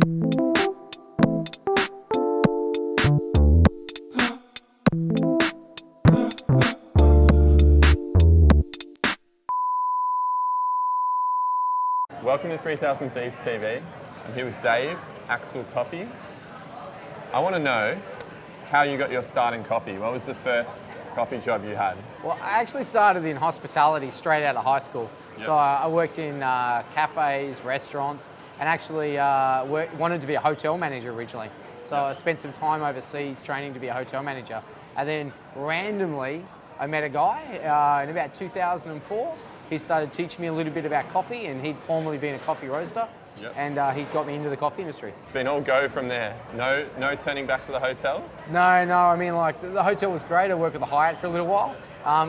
Welcome to 3000 Thieves TV. I'm here with Dave, Axil Coffee. I want to know how you got your start in coffee. What was the first coffee job you had? Well, I actually started in hospitality straight out of high school. Yep. So I worked in cafes, restaurants, and actually wanted to be a hotel manager originally. So I spent some time overseas training to be a hotel manager. And then randomly, I met a guy in about 2004. He started teaching me a little bit about coffee, and he'd formerly been a coffee roaster. Yep. And he got me into the coffee industry. It's been all go from there. No turning back to the hotel? No, I mean, like, the hotel was great. I worked at the Hyatt for a little while.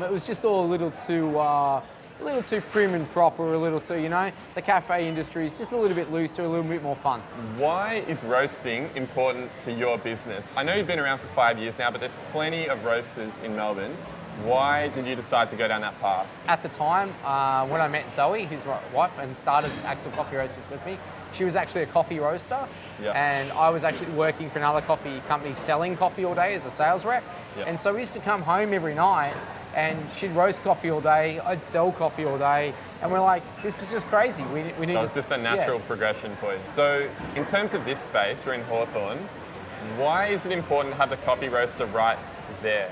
It was just all a little too prim and proper, a little too, the cafe industry is just a little bit looser, a little bit more fun. Why is roasting important to your business? I know you've been around for 5 years now, but there's plenty of roasters in Melbourne. Why did you decide to go down that path? At the time, when I met Zoe, who's my wife, and started Axil Coffee Roasters with me, she was actually a coffee roaster, Yep. and I was actually working for another coffee company selling coffee all day as a sales rep. Yep. And so we used to come home every night, and she'd roast coffee all day, I'd sell coffee all day, and we're like, this is just crazy. We need So it's just a natural progression for you. So in terms of this space, we're in Hawthorn. Why is it important to have the coffee roaster right there?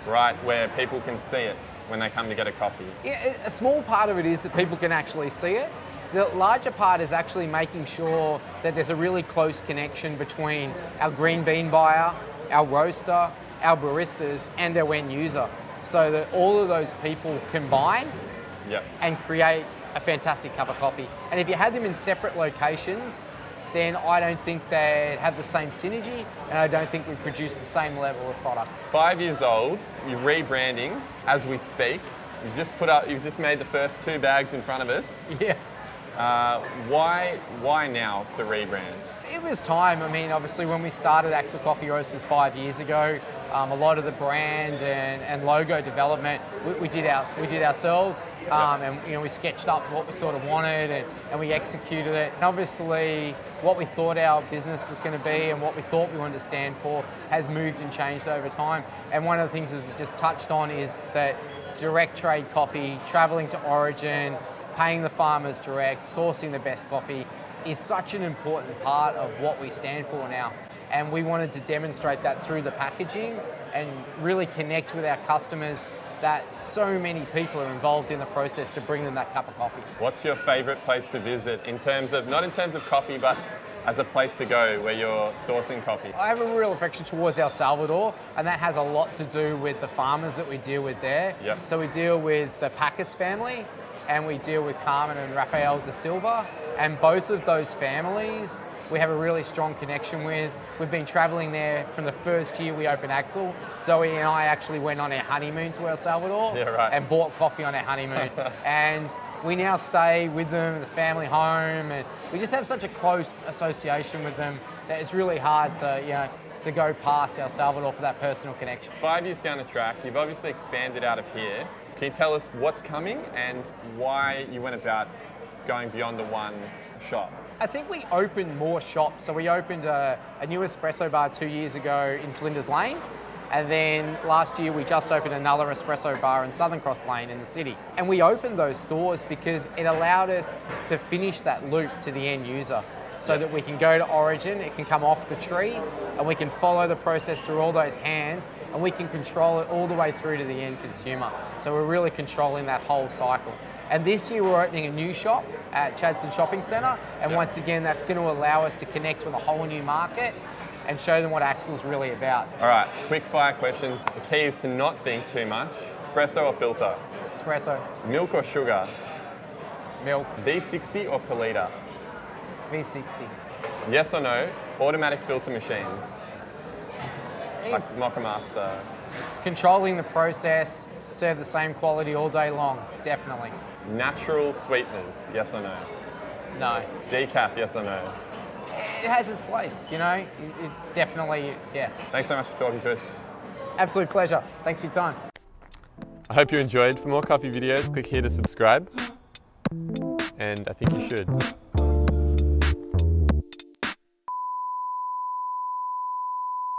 Right where people can see it when they come to get a coffee? Yeah, a small part of it is that people can actually see it. The larger part is actually making sure that there's a really close connection between our green bean buyer, our roaster, our baristas, and our end user, so that all of those people combine Yep. and create a fantastic cup of coffee. And if you had them in separate locations, then I don't think they'd have the same synergy, and I don't think we produce the same level of product. 5 years old, you're rebranding as we speak. You've just made the first 2 bags in front of us. Yeah. Why now to rebrand? It was time. I mean, obviously when we started Axil Coffee Roasters 5 years ago, a lot of the brand and logo development we did ourselves, and we sketched up what we sort of wanted, and we executed it. And obviously what we thought our business was going to be and what we thought we wanted to stand for has moved and changed over time. And one of the things as we just touched on is that direct trade coffee, traveling to origin, paying the farmers direct, sourcing the best coffee is such an important part of what we stand for now. And we wanted to demonstrate that through the packaging and really connect with our customers that so many people are involved in the process to bring them that cup of coffee. What's your favorite place to visit not in terms of coffee, but as a place to go where you're sourcing coffee? I have a real affection towards El Salvador, and that has a lot to do with the farmers that we deal with there. Yep. So we deal with the Pacas family, and we deal with Carmen and Rafael da Silva, and both of those families we have a really strong connection with. We've been traveling there from the first year we opened Axil. Zoe and I actually went on our honeymoon to El Salvador. Yeah, right. And bought coffee on our honeymoon. And we now stay with them, the family home, and we just have such a close association with them that it's really hard to go past El Salvador for that personal connection. 5 years down the track, you've obviously expanded out of here. Can you tell us what's coming and why you went about going beyond the one shop? I think we opened more shops. So we opened a new espresso bar 2 years ago in Flinders Lane. And then last year we just opened another espresso bar in Southern Cross Lane in the city. And we opened those stores because it allowed us to finish that loop to the end user, so that we can go to origin, it can come off the tree, and we can follow the process through all those hands, and we can control it all the way through to the end consumer. So we're really controlling that whole cycle. And this year we're opening a new shop at Chadstone Shopping Centre, and once again that's going to allow us to connect with a whole new market and show them what Axil's really about. All right, quick fire questions. The key is to not think too much. Espresso or filter? Espresso. Milk or sugar? Milk. V60 or per litre? V60. Yes or no, automatic filter machines? Like Mocha Master? Controlling the process, serve the same quality all day long, definitely. Natural sweeteners, yes or no? No. Decaf, yes or no? It has its place, it definitely, yeah. Thanks so much for talking to us. Absolute pleasure. Thanks for your time. I hope you enjoyed. For more coffee videos, click here to subscribe. And I think you should.